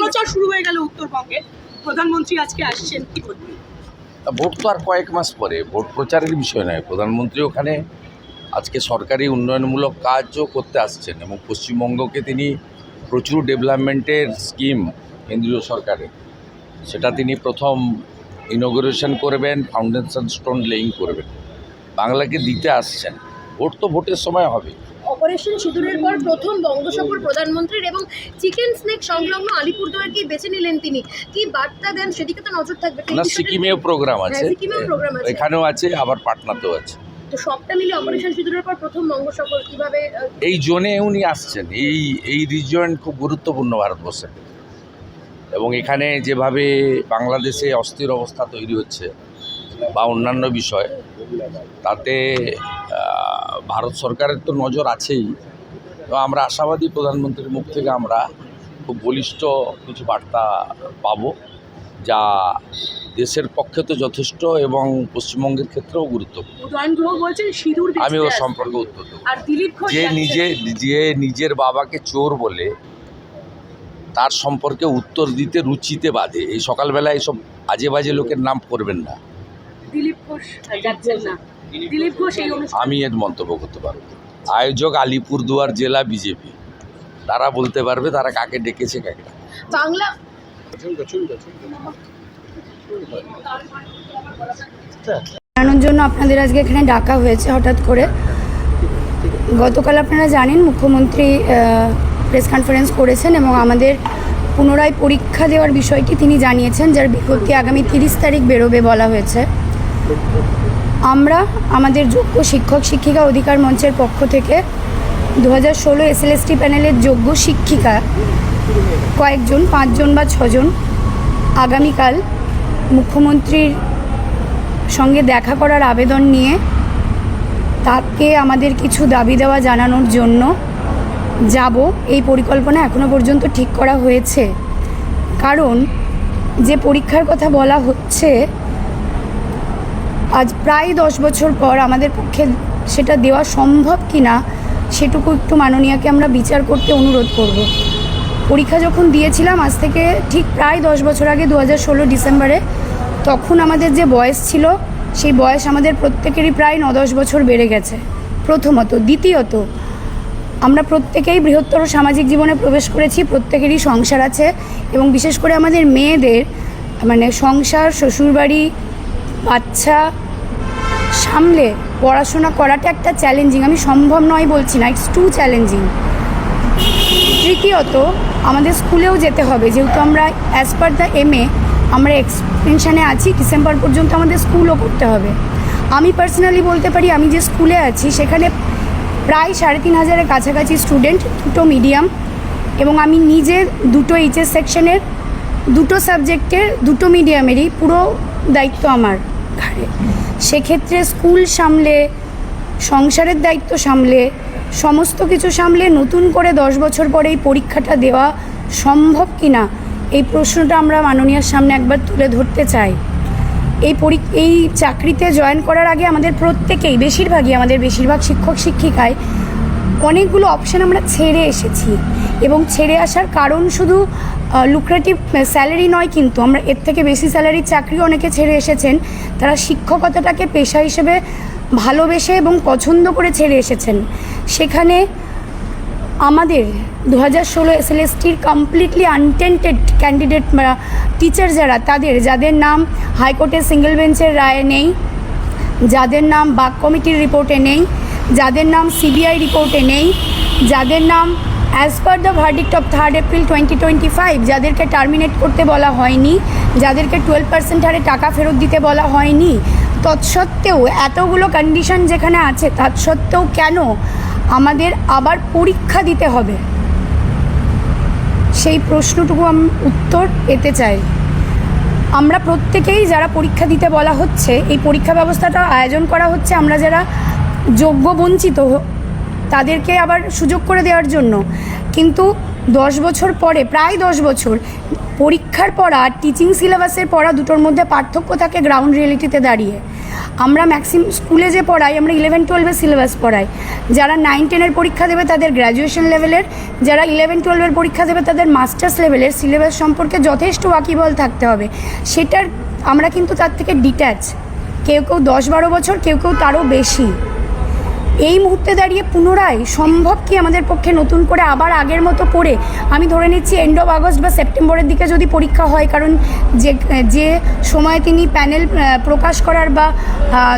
প্রচার শুরু হয়ে গেল উত্তরবঙ্গে, প্রধানমন্ত্রী আজকে আসছেন, কি বলবেন? ভোট তো আর কয়েক মাস পরে, ভোট প্রচারের বিষয় নয়। প্রধানমন্ত্রী ওখানে আজকে সরকারি উন্নয়নমূলক কাজও করতে আসছেন এবং পশ্চিমবঙ্গকে তিনি প্রচুর ডেভেলপমেন্টের স্কিম কেন্দ্রীয় সরকারের, সেটা তিনি প্রথম ইনগ্রেশন করবেন, ফাউন্ডেশন স্টোন লেইং করবেন, বাংলাকে দিতে আসছেন। ভোট তো ভোটের সময় হবে। অপারেশন সিঁদুরের পর প্রথম বঙ্গ সফর প্রধানমন্ত্রীর এবং চিকেন স্নেক সংলগ্ন আলিপুরদুয়ারকে বেছে নিলেন তিনি, কি বার্তা দেন সেদিকে তো নজর থাকবে। না, সিকিমেও প্রোগ্রাম আছে, সিকিমেও প্রোগ্রাম আছে, এখানেও আছে, আবার পাটনাতেও আছে। তো সবটা মিলে অপারেশন সিঁদুরের পর প্রথম বঙ্গ সফর কিভাবে? এই জোনে উনি আসছেন, এই রিজিয়ন খুব গুরুত্বপূর্ণ ভারতবর্ষের, এবং এখানে যেভাবে বাংলাদেশে অস্থির অবস্থা তৈরি হচ্ছে বা অন্যান্য বিষয়, তাতে ভারত সরকারের তো নজর আছেই। তো আমরা আশাবাদী প্রধানমন্ত্রীর মুখ থেকে আমরা খুব বলিষ্ঠ কিছু বার্তা পাবো, যা দেশের পক্ষে তো যথেষ্ট এবং পশ্চিমবঙ্গের ক্ষেত্রেও গুরুত্বপূর্ণ। আমি ওর সম্পর্কে উত্তর দেব। যে নিজের বাবাকে চোর বলে তার সম্পর্কে উত্তর দিতে রুচিতে বাঁধে, এই সকালবেলায় এসব আজে বাজে লোকের নাম করবেন না। আমি এর মন্তব্য করতে পারবো। আয়োজক আলিপুরদুয়ার জেলা বিজেপি, তারা বলতে পারবে তারা কাকে ডেকেছে কাকে। বাংলা জানানোর জন্য আপনাদের আজকে এখানে ডাকা হয়েছে হঠাৎ করে। গতকাল আপনারা জানেন মুখ্যমন্ত্রী প্রেস কনফারেন্স করেছেন এবং আমাদের পুনরায় পরীক্ষা দেওয়ার বিষয়টি তিনি জানিয়েছেন, যার বিজ্ঞপ্তি আগামী 30 তারিখ বেরোবে বলা হয়েছে। আমরা আমাদের যোগ্য শিক্ষক শিক্ষিকা অধিকার মঞ্চের পক্ষ থেকে 2016 SLST প্যানেলের যোগ্য শিক্ষিকা কয়েকজন, 5 জন বা 6 জন, আগামীকাল মুখ্যমন্ত্রীর সঙ্গে দেখা করার আবেদন নিয়ে তাকে আমাদের কিছু দাবি দেওয়া জানানোর জন্য যাব। এই পরিকল্পনা এখনো পর্যন্ত ঠিক করা হয়েছে, কারণ যে পরীক্ষার কথা বলা হচ্ছে আজ প্রায় 10 বছর পর আমাদের পক্ষে সেটা দেওয়া সম্ভব কিনা সেটুকু একটু মাননীয়াকে আমরা বিচার করতে অনুরোধ করব। পরীক্ষা যখন দিয়েছিলাম আজ থেকে ঠিক প্রায় 10 বছর আগে 2016 ডিসেম্বরে, তখন আমাদের যে বয়স ছিল সেই বয়স আমাদের প্রত্যেকেরই প্রায় 9-10 বছর বেড়ে গেছে, প্রথমত। দ্বিতীয়ত, আমরা প্রত্যেকেই বৃহত্তর সামাজিক জীবনে প্রবেশ করেছি, প্রত্যেকেরই সংসার আছে, এবং বিশেষ করে আমাদের মেয়েদের মানে সংসার, শ্বশুরবাড়ি, বাচ্চা সামলে পড়াশোনা করাটা একটা চ্যালেঞ্জিং। আমি সম্ভব নয় বলছি না, ইটস টু চ্যালেঞ্জিং। তৃতীয়ত, আমাদের স্কুলেও যেতে হবে, যেহেতু আমরা অ্যাজ পার দ্য MA আমরা এক্সটেনশানে আছি, ডিসেম্বর পর্যন্ত আমাদের স্কুলও করতে হবে। আমি পার্সোনালি বলতে পারি, আমি যে স্কুলে আছি সেখানে প্রায় 3500-এর কাছাকাছি স্টুডেন্ট, 2টো মিডিয়াম, এবং আমি নিজে 2টো HS সেকশনের 2টো সাবজেক্টের 2টো মিডিয়ামেরই পুরো দায়িত্ব আমার ঘাড়ে। সেক্ষেত্রে স্কুল সামলে, সংসারের দায়িত্ব সামলে, সমস্ত কিছু সামলে নতুন করে 10 বছর পরে এই পরীক্ষাটা দেওয়া সম্ভব কিনা, এই প্রশ্নটা আমরা মাননীয়ার সামনে একবার তুলে ধরতে চাই। এই চাকরিতে জয়েন করার আগে আমাদের প্রত্যেকেই, বেশিরভাগ শিক্ষক শিক্ষিকায় অনেকগুলো অপশান আমরা ছেড়ে এসেছি, এবং ছেড়ে আসার কারণ শুধু লুক্রেটিভ স্যালারি নয়, কিন্তু আমরা এর থেকে বেশি স্যালারির চাকরিও অনেকে ছেড়ে এসেছেন। তারা শিক্ষকতাটাকে পেশা হিসেবে ভালোবেসে এবং পছন্দ করে ছেড়ে এসেছেন। সেখানে আমাদের 2016 SLSTর কমপ্লিটলি আনটেন্টেড ক্যান্ডিডেট টিচার যারা, যাদের নাম হাইকোর্টের সিঙ্গেল বেঞ্চের রায়ে নেই, যাদের নাম বাক কমিটির রিপোর্টে নেই, যাদের নাম CBI রিপোর্টে নেই, যাদের নাম as per the verdict of 3 April 2025 যাদেরকে টার্মিনেট করতে বলা হয়নি, যাদেরকে 12% হারে টাকা ফেরত দিতে বলা হয়নি, তৎসত্ত্বেও এতগুলো কন্ডিশন যেখানে আছে, তৎসত্ত্বেও কেন আমাদের আবার পরীক্ষা দিতে হবে, সেই প্রশ্নটুকু আমি উত্তর পেতে চাই। আমরা প্রত্যেকেই যারা পরীক্ষা দিতে বলা হচ্ছে, এই পরীক্ষা ব্যবস্থাটা আয়োজন করা হচ্ছে আমরা যারা যোগ্য বঞ্চিত তাদেরকে আবার সুযোগ করে দেওয়ার জন্য, কিন্তু 10 বছর পরে, প্রায় 10 বছর, পরীক্ষার পড়া আর টিচিং সিলেবাসের পড়া দুটোর মধ্যে পার্থক্য থাকে গ্রাউন্ড রিয়েলিটিতে দাঁড়িয়ে। আমরা ম্যাক্সিমাম স্কুলে যে পড়াই আমরা 11-12-এর সিলেবাস পড়াই, যারা 9-10-এর পরীক্ষা দেবে তাদের গ্র্যাজুয়েশন লেভেলের, যারা 11-12-এর পরীক্ষা দেবে তাদের মাস্টার্স লেভেলের সিলেবাস সম্পর্কে যথেষ্ট ওয়াকিবল থাকতে হবে। সেটার আমরা কিন্তু তার থেকে ডিট্যাচ, কেউ 10-12 বছর, কেউ তারও বেশি। এই মুহূর্তে দাঁড়িয়ে পুনরায় সম্ভব কি আমাদের পক্ষে নতুন করে আবার আগের মতো করে, আমি ধরে নিচ্ছি এন্ড অফ আগস্ট বা সেপ্টেম্বরের দিকে যদি পরীক্ষা হয়, কারণ যে সময় তিনি প্যানেল প্রকাশ করার বা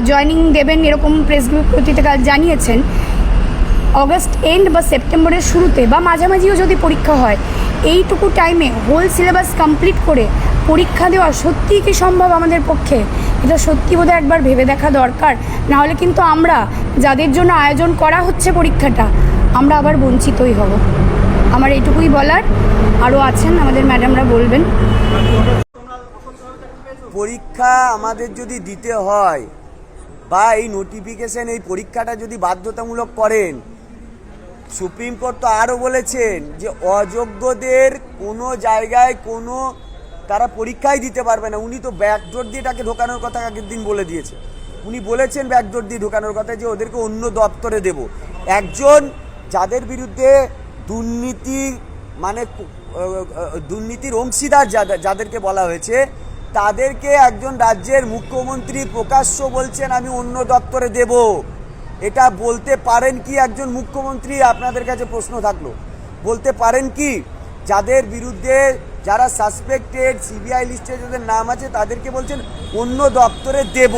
জয়েনিং দেবেন এরকম প্রেস বিজ্ঞপ্তিতে জানিয়েছেন, অগস্ট এন্ড বা সেপ্টেম্বরের শুরুতে বা মাঝামাঝিও যদি পরীক্ষা হয়, এইটুকু টাইমে হোল সিলেবাস কমপ্লিট করে পরীক্ষা দেওয়া সত্যিই কি সম্ভব আমাদের পক্ষে? এটা সত্যি বোধহয় একবার ভেবে দেখা দরকার। নাহলে কিন্তু আমরা যাদের জন্য আয়োজন করা হচ্ছে পরীক্ষাটা, আমরা আবার বঞ্চিতই হব। আমার এইটুকুই বলার, আরও আছেন আমাদের ম্যাডামরা বলবেন। পরীক্ষা আমাদের যদি দিতে হয় বা এই নোটিফিকেশন, এই পরীক্ষাটা যদি বাধ্যতামূলক করেন, সুপ্রিম কোর্ট তো আরও বলেছেন যে অযোগ্যদের কোনো জায়গায় কোনো তারা পরীক্ষাই দিতে পারবে না। উনি তো ব্যাকডোর দিয়ে তাকে ঢোকানোর কথা আগের দিন বলে দিয়েছে। উনি বলেছেন ব্যাকডোর দিয়ে ঢোকানোর কথা, যে ওদেরকে অন্য দপ্তরে দেব। একজন যাদের বিরুদ্ধে দুর্নীতি মানে দুর্নীতির অংশীদার যাদেরকে বলা হয়েছে, তাদেরকে একজন রাজ্যের মুখ্যমন্ত্রী প্রকাশ্য বলছেন আমি অন্য দপ্তরে দেব। এটা বলতে পারেন কি একজন মুখ্যমন্ত্রী? আপনাদের কাছে প্রশ্ন থাকলো, বলতে পারেন কি যাদের বিরুদ্ধে যারা সাসপেক্টেড সিবিআই লিস্টে যাদের নাম আছে তাদেরকে বলছেন অন্য দপ্তরে দেব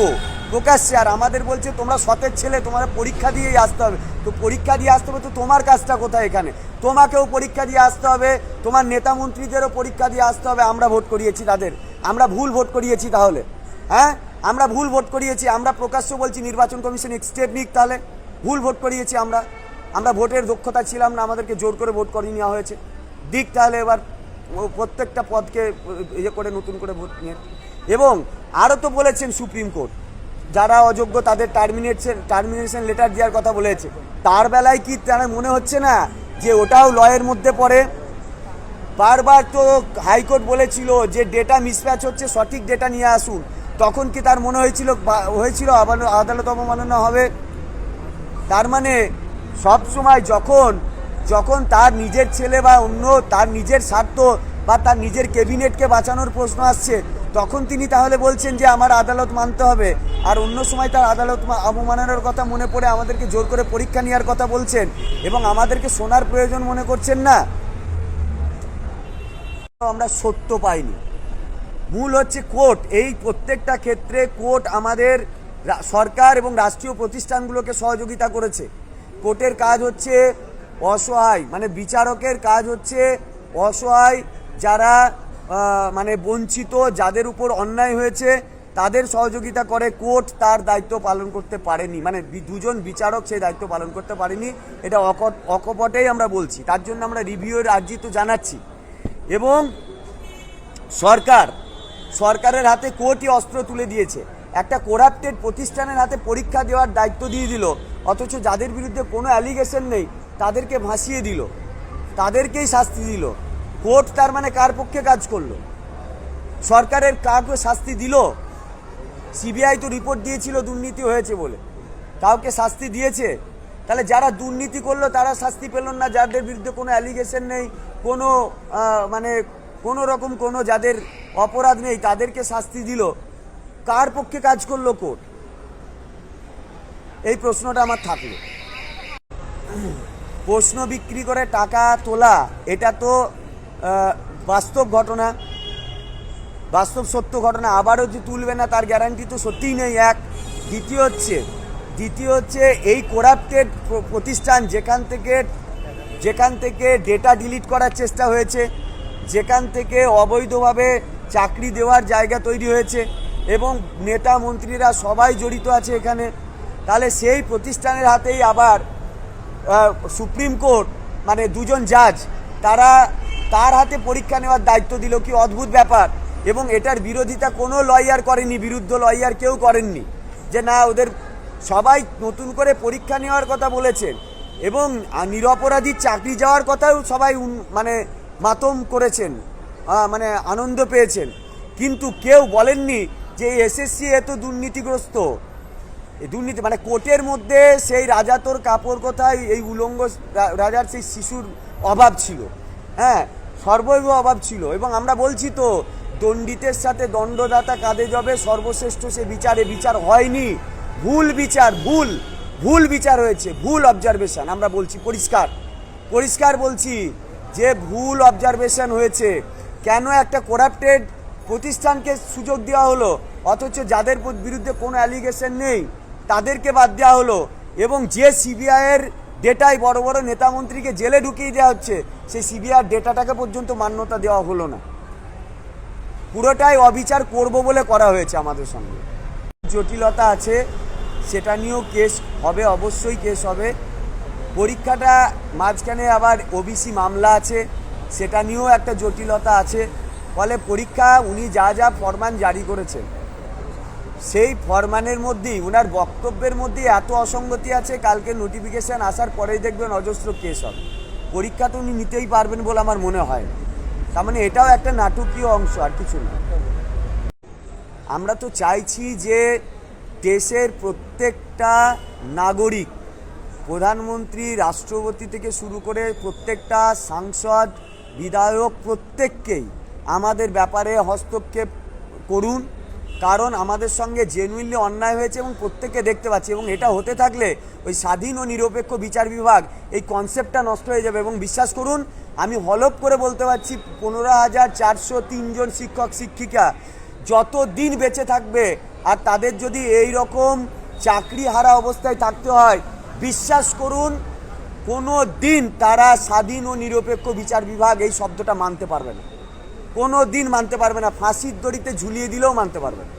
প্রকাশ্যে, আর আমাদের বলছে তোমরা সতের ছেলে, তোমরা পরীক্ষা দিয়েই আসতে হবে। তো পরীক্ষা দিয়ে আসতে হবে, তো তোমার কাজটা কোথায় এখানে? তোমাকেও পরীক্ষা দিয়ে আসতে হবে, তোমার নেতা মন্ত্রীদেরও পরীক্ষা দিয়ে আসতে হবে। আমরা ভোট করিয়েছি তাদের, আমরা ভুল ভোট করিয়েছি তাহলে? হ্যাঁ, আমরা ভুল ভোট করিয়েছি। আমরা প্রকাশ্য বলছি নির্বাচন কমিশন স্টেপ নিক, তাহলে ভুল ভোট করিয়েছি আমরা ভোটের দক্ষতা ছিলাম না, আমাদেরকে জোর করে ভোট করিয়ে নেওয়া হয়েছে। দিক তাহলে এবার প্রত্যেকটা পদকে ইয়ে করে নতুন করে ভোট নিয়ে। এবং আরও তো বলেছেন সুপ্রিম কোর্ট, যারা অযোগ্য তাদের টার্মিনেশন লেটার দেওয়ার কথা বলেছে। তার বেলায় কি তার মনে হচ্ছে না যে ওটাও লয়ের মধ্যে পড়ে? বারবার তো হাইকোর্ট বলেছিল যে ডেটা মিসম্যাচ হচ্ছে, সঠিক ডেটা নিয়ে আসুন। তখন কি তার মনে হয়েছিল আদালত অবমাননা হবে? তার মানে সব সময় যখন তার নিজের ছেলে বা অন্য তার নিজের স্বার্থ বা তার নিজের ক্যাবিনেটকে বাঁচানোর প্রশ্ন আসছে, তখন তিনি তাহলে বলছেন যে আমার আদালত মানতে হবে, আর অন্য সময় তার আদালত অবমাননার কথা মনে পড়ে আমাদেরকে জোর করে পরীক্ষা নেওয়ার কথা বলছেন এবং আমাদেরকে শোনার প্রয়োজন মনে করছেন না। আমরা সত্য পাইনি। মূল হচ্ছে কোর্ট, এই প্রত্যেকটা ক্ষেত্রে কোর্ট আমাদের সরকার এবং রাষ্ট্রীয় প্রতিষ্ঠানগুলোকে সহযোগিতা করেছে। কোর্টের কাজ হচ্ছে অসহায়, মানে বিচারকের কাজ হচ্ছে অসহায় যারা মানে বঞ্চিত, যাদের উপর অন্যায় হয়েছে তাদের সহযোগিতা করে। কোর্ট তার দায়িত্ব পালন করতে পারেনি, মানে দুজন বিচারক সেই দায়িত্ব পালন করতে পারেনি, এটা অকপটেই আমরা বলছি। তার জন্য আমরা রিভিউয়ের আর্জি তো জানাচ্ছি। এবং সরকারের হাতে কোর্টই অস্ত্র তুলে দিয়েছে, একটা করাপ্টেড প্রতিষ্ঠানের হাতে পরীক্ষা দেওয়ার দায়িত্ব দিয়ে দিল, অথচ যাদের বিরুদ্ধে কোনো অ্যালিগেশন নেই তাদেরকে ভাসিয়ে দিল, তাদেরকেই শাস্তি দিল। কোর্ট তার মানে কার পক্ষে কাজ করলো? সরকারের কাউকে শাস্তি দিল? সিবিআই তো রিপোর্ট দিয়েছিল দুর্নীতি হয়েছে বলে, কাউকে শাস্তি দিয়েছে? তাহলে যারা দুর্নীতি করলো তারা শাস্তি পেল না, যাদের বিরুদ্ধে কোনো অ্যালিগেশন নেই, কোনো মানে কোনো রকম কোনো যাদের অপরাধ নেই তাদেরকে শাস্তি দিল। কার পক্ষে কাজ করলো কোর্ট? এই প্রশ্নটা আমার থাকলো। প্রশ্ন বিক্রি করে টাকা তোলা, এটা তো বাস্তব ঘটনা, বাস্তব সত্য ঘটনা। আবারও যে তুলবে না তার গ্যারান্টি তো সত্যিই নেই। এক দ্বিতীয় হচ্ছে এই করাপ্টেড প্রতিষ্ঠান যেখান থেকে ডেটা ডিলিট করার চেষ্টা হয়েছে, যেখান থেকে অবৈধভাবে চাকরি দেওয়ার জায়গা তৈরি হয়েছে এবং নেতা মন্ত্রীরা সবাই জড়িত আছে এখানে, তাহলে সেই প্রতিষ্ঠানের হাতেই আবার সুপ্রিম কোর্ট মানে দুজন জাজ তার হাতে পরীক্ষা নেওয়ার দায়িত্ব দিল। কি অদ্ভুত ব্যাপার। এবং এটার বিরোধিতা কোনো লয়ার করেনি, বিরুদ্ধ লয়ার কেউ করেননি, যে না ওদের সবাই নতুন করে পরীক্ষা নেওয়ার কথা বলেছেন এবং নিরপরাধীর চাকরি যাওয়ার কথাও সবাই মানে মাতম করেছেন, মানে আনন্দ পেয়েছেন। কিন্তু কেউ বলেননি যে এসএসসি এত দুর্নীতিগ্রস্ত, এই দুর্নীতি মানে কোর্টের মধ্যে সেই রাজা তোর কাপড় কোথায়, এই উলঙ্গ রাজার সেই শিশুর অভাব ছিল, হ্যাঁ, সর্বৈব অভাব ছিল। এবং আমরা বলছি তো, দণ্ডিতের সাথে দণ্ডদাতা কাঁধে যাবে, সর্বশ্রেষ্ঠ সে বিচারে বিচার হয়নি, ভুল বিচার, ভুল বিচার হয়েছে, ভুল অবজারভেশন। আমরা বলছি পরিষ্কার বলছি যে ভুল অবজারভেশন হয়েছে। কেন একটা করাপ্টেড প্রতিষ্ঠানকে সুযোগ দেওয়া হলো, অথচ যাদের বিরুদ্ধে কোনো অ্যালিগেশন নেই তাদেরকে বাদ দেওয়া হলো, এবং যে সিবিআইয়ের ডেটায় বড় বড় নেতামন্ত্রীকে জেলে ঢুকিয়ে দেওয়া হচ্ছে, সেই সিবিআইয়ের ডেটাটাকে পর্যন্ত মান্যতা দেওয়া হলো না। পুরোটাই অবিচার করব বলে করা হয়েছে আমাদের সঙ্গে। জটিলতা আছে, সেটা নিয়েও কেস হবে, অবশ্যই কেস হবে। পরীক্ষাটা মাঝখানে আবার ওবিসি মামলা আছে, সেটা নিয়েও একটা জটিলতা আছে। ফলে পরীক্ষা উনি যা ফরমান জারি করেছেন, সেই ফরমানের মধ্যেই ওনার বক্তব্যের মধ্যে এত অসঙ্গতি আছে, কালকে নোটিফিকেশান আসার পরেই দেখবেন অজস্র কেস হবে। পরীক্ষা তো উনি নিতেই পারবেন বলে আমার মনে হয় না। তার মানে এটাও একটা নাটকীয় অংশ, আর কিছু না। আমরা তো চাইছি যে দেশের প্রত্যেকটা নাগরিক, প্রধানমন্ত্রী, রাষ্ট্রপতি থেকে শুরু করে প্রত্যেকটা সাংসদ, বিধায়ক, প্রত্যেককেই আমাদের ব্যাপারে হস্তক্ষেপ করুন, কারণ আমাদের সঙ্গে জেনুইনলি অন্যায় হয়েছে এবং প্রত্যেককে দেখতে পাচ্ছি। এবং এটা হতে থাকলে ওই স্বাধীন ও নিরপেক্ষ বিচার বিভাগ, এই কনসেপ্টটা নষ্ট হয়ে যাবে। এবং বিশ্বাস করুন, আমি হলফ করে বলতে পারছি 15,403 জন শিক্ষক শিক্ষিকা যত দিন বেঁচে থাকবে, আর তাদের যদি এই রকম চাকরি হারা অবস্থায় থাকতে হয়, বিশ্বাস করুন কোনো দিন তারা স্বাধীন ও নিরপেক্ষ বিচার বিভাগ এই শব্দটা মানতে পারবে না, কোনো দিন মানতে পারবে না। ফাঁসির দড়িতে ঝুলিয়ে দিলেও মানতে পারবে না।